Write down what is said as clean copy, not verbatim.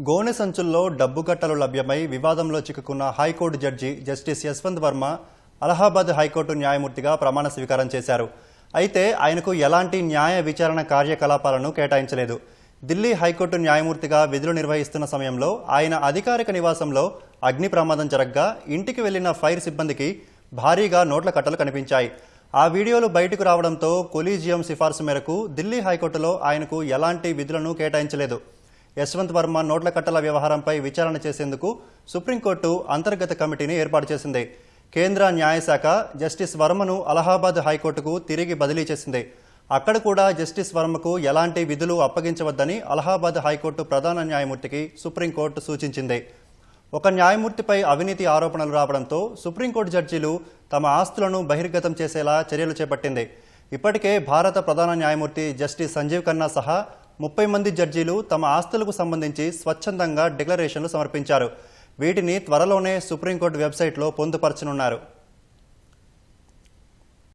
గోనె సంచుల్లో డబ్బు కట్టలు లభ్యమై వివాదంలో చిక్కుకున్న high court judge justice Yashwant Varma Allahabad high court న్యాయమూర్తిగా ప్రమాణ స్వీకారం చేశారు. అయితే ఆయనకు ఎలాంటి న్యాయ విచారణ కార్యకలాపాలను కేటాయించలేదు. ఢిల్లీ హైకోర్టు న్యాయమూర్తిగా విధులు నిర్వహిస్తున్న సమయంలో ఆయన అధికారిక నివాసంలో అగ్ని ప్రమాదం జరగ్గా ఇంటికి వెళ్లిన ఫైర్ సిబ్బందికి భారీగా నోట్ల కట్టలు కనిపించాయి. ఆ వీడియోలు బయటకు రావడంతో కొలీజియం సిఫార్సు మేరకు ఢిల్లీ హైకోర్టులో ఆయనకు ఎలాంటి విధులను కేటాయించలేదు. యశ్వంత్ వర్మ నోట్ల కట్టల వ్యవహారంపై విచారణ చేసేందుకు సుప్రీంకోర్టు అంతర్గత కమిటీని ఏర్పాటు చేసింది. కేంద్ర న్యాయశాఖ జస్టిస్ వర్మను అలహాబాద్ హైకోర్టుకు తిరిగి బదిలీ చేసింది. అక్కడ కూడా జస్టిస్ వర్మకు ఎలాంటి విధులు అప్పగించవద్దని అలహాబాద్ హైకోర్టు ప్రధాన న్యాయమూర్తికి సుప్రీంకోర్టు సూచించింది. ఒక న్యాయమూర్తిపై అవినీతి ఆరోపణలు రావడంతో సుప్రీంకోర్టు జడ్జీలు తమ ఆస్తులను బహిర్గతం చేసేలా చర్యలు చేపట్టింది. ఇప్పటికే భారత ప్రధాన న్యాయమూర్తి జస్టిస్ సంజీవ్ ఖన్నా సహా 30 మంది జడ్జీలు తమ ఆస్తులకు సంబంధించి స్వచ్ఛందంగా డిక్లరేషన్లు సమర్పించారు. వీటిని త్వరలోనే సుప్రీంకోర్టు వెబ్సైట్లో పొందుపరచనున్నారు.